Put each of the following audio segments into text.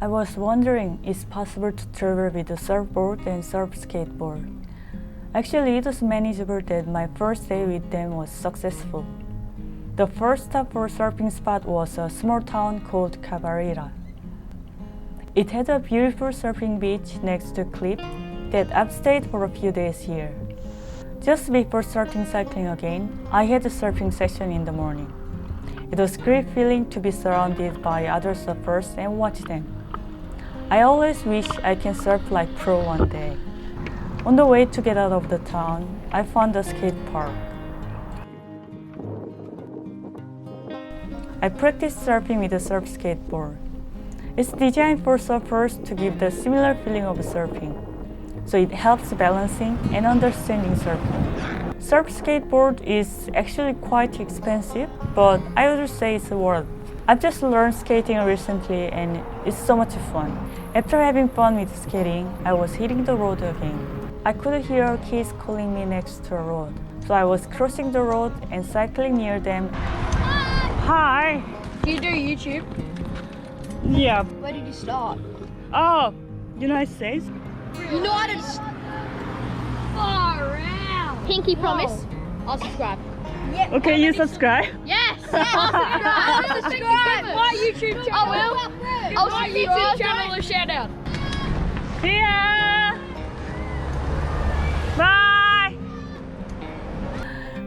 I was wondering, is it possible to travel with a surfboard and surf skateboard? Actually, it was manageable that my first day with them was successful. The first stop for surfing spot was a small town called Cabarete. It had a beautiful surfing beach next to a cliff that I've stayed for a few days here. Just before starting cycling again, I had a surfing session in the morning. It was a great feeling to be surrounded by other surfers and watch them. I always wish I can surf like pro one day. On the way to get out of the town, I found a skate park. I practiced surfing with a surf skateboard. It's designed for surfers to give the similar feeling of surfing, so it helps balancing and understanding surfing. Surf skateboard is actually quite expensive, but I would say it's worth it. I've just learned skating recently and it's so much fun. After having fun with skating, I was hitting the road again. I could hear kids calling me next to a road, so I was crossing the road and cycling near them. Hi! Do you do YouTube? Yeah. Where did you start? Oh, United States? United States. Far out. Pinky promise. I'll subscribe. Yeah. Okay, you subscribe? Yes. I'll subscribe. My YouTube channel. I will. I'll YouTube channel a shout out. See ya! Bye!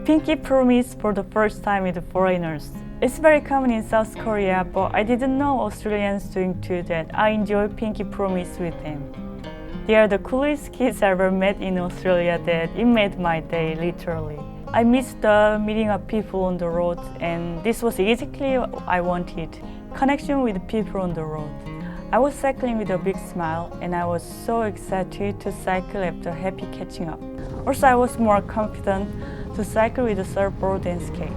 Pinky promise for the first time with foreigners. It's very common in South Korea, but I didn't know Australians doing too that I enjoy pinky promise with them. They are the coolest kids I ever met in Australia that it made my day, literally. I missed the meeting of people on the road, and this was exactly what I wanted, connection with people on the road. I was cycling with a big smile, and I was so excited to cycle after happy catching up. Also, I was more confident to cycle with a surfboard and skate.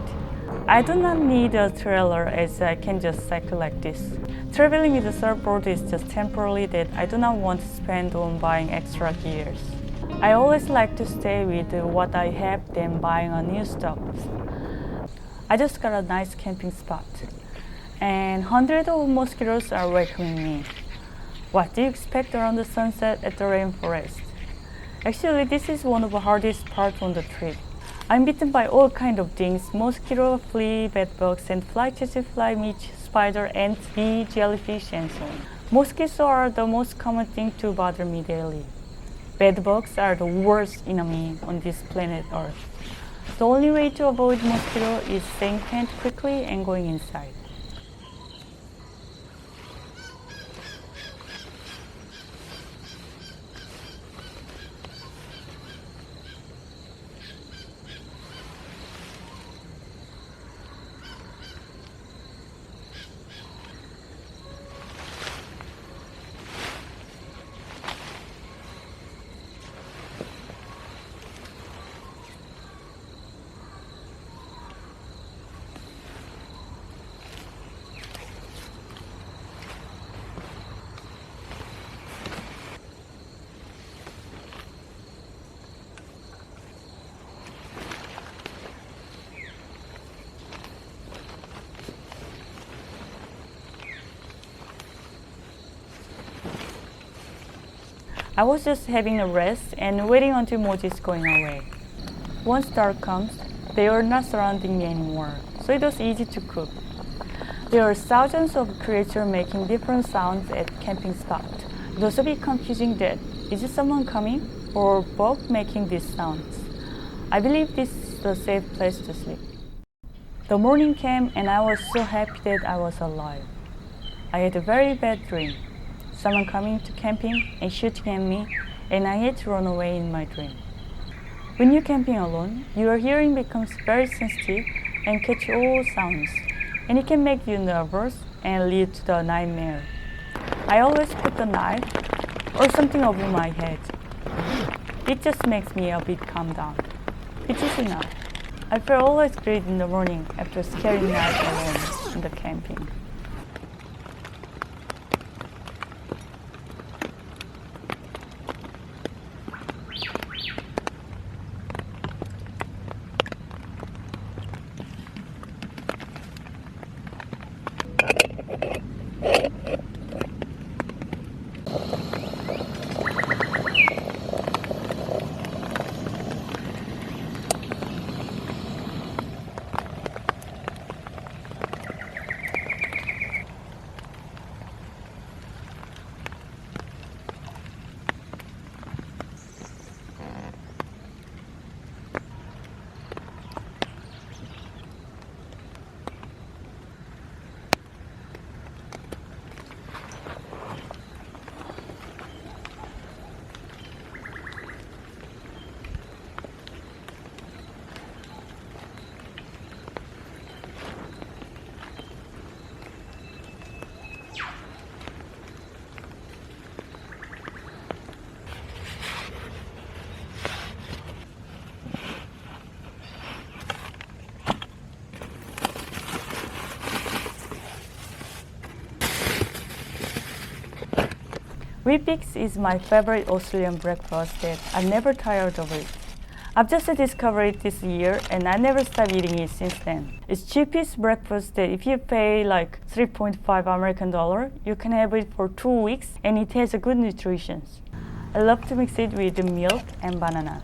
I do not need a trailer as I can just cycle like this. Traveling with a surfboard is just temporary that I do not want to spend on buying extra gears. I always like to stay with what I have than buying a new stuff. I just got a nice camping spot, and hundreds of mosquitoes are welcoming me. What do you expect around the sunset at the rainforest? Actually, this is one of the hardest parts on the trip. I'm bitten by all kinds of things: mosquito, flea, bedbugs, and fly, midge, spider, ants, bee, jellyfish, and so on. Mosquitoes are the most common thing to bother me daily. Bedbugs are the worst enemy on this planet Earth. The only way to avoid mosquito is saying tent quickly and going inside. I was just having a rest and waiting until Moji is going away. Once dark comes, they are not surrounding me anymore, so it was easy to cook. There are thousands of creatures making different sounds at camping spot. It was a bit confusing that, is it someone coming or both making these sounds? I believe this is the safe place to sleep. The morning came and I was so happy that I was alive. I had a very bad dream. Someone coming to camping and shooting at me, and I had to run away in my dream. When you're camping alone, your hearing becomes very sensitive and catch all sounds, and it can make you nervous and lead to the nightmare. I always put a knife or something over my head. It just makes me a bit calm down. Which is enough. I feel always great in the morning after a scary night alone in the camping. Weet-Bix is my favorite Australian breakfast that I'm never tired of it. I've just discovered it this year and I never stopped eating it since then. It's cheapest breakfast that if you pay like 3.5 American dollar, you can have it for 2 weeks and it has a good nutrition. I love to mix it with the milk and banana.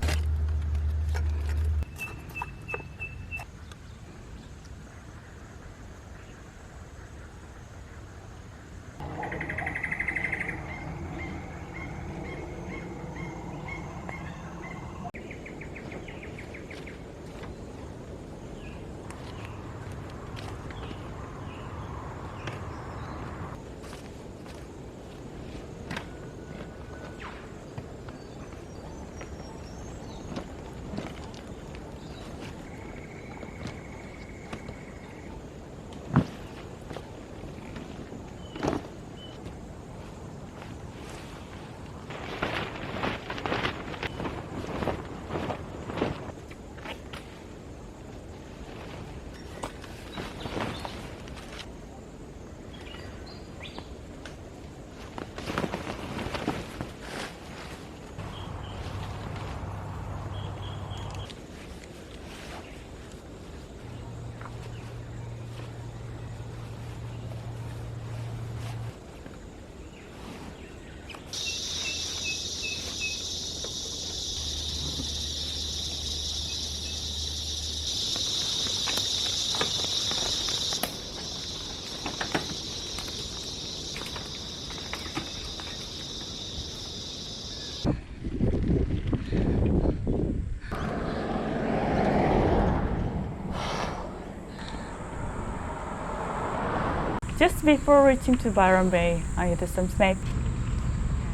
Just before reaching to Byron Bay, I had some snacks.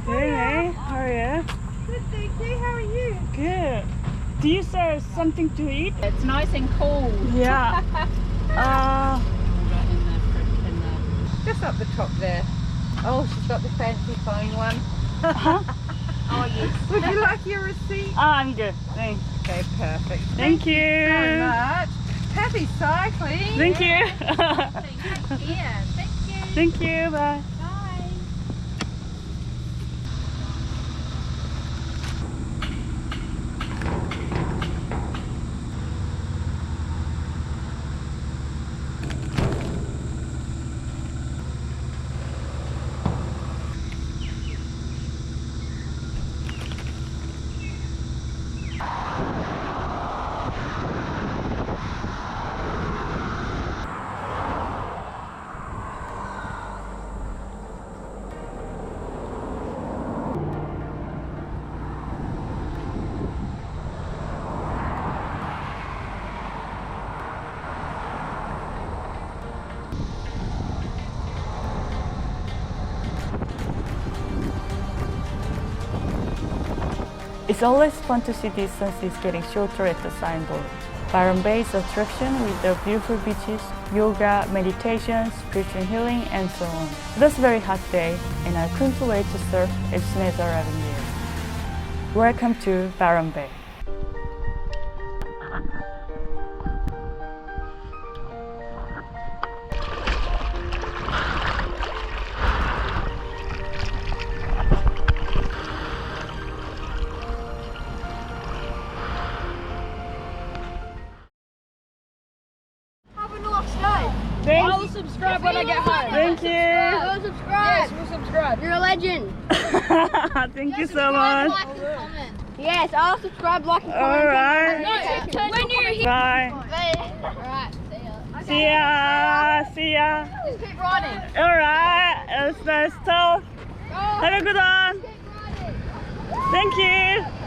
Hey, how are you? Good, thank you. How are you? Good. Do you serve something to eat? It's nice and cool. Yeah. Just up the top there. Oh, she's got the fancy phone one. Oh, yes. Would you like your receipt? I'm good. Thanks. Okay, perfect. Thank you. So much. Happy cycling. Thank you. Take care. Thank you. Thank you. Bye. Bye. It's always fun to see distances getting shorter at the signboard. Byron Bay is an attraction with the beautiful beaches, yoga, meditation, spiritual healing, and so on. It was a very hot day, and I couldn't wait to surf as soon as arriving here. Welcome to Byron Bay. I will subscribe when I get home. Thank you. We'll subscribe. Yes, we'll subscribe. You're a legend. Thank you so much. Like and comment. Yes, I'll subscribe, like, and comment. All right. No, when you're here. Bye. Alright, See ya. See ya. just keep riding. All right. It's nice talk. Have a good one. Keep riding. Thank you.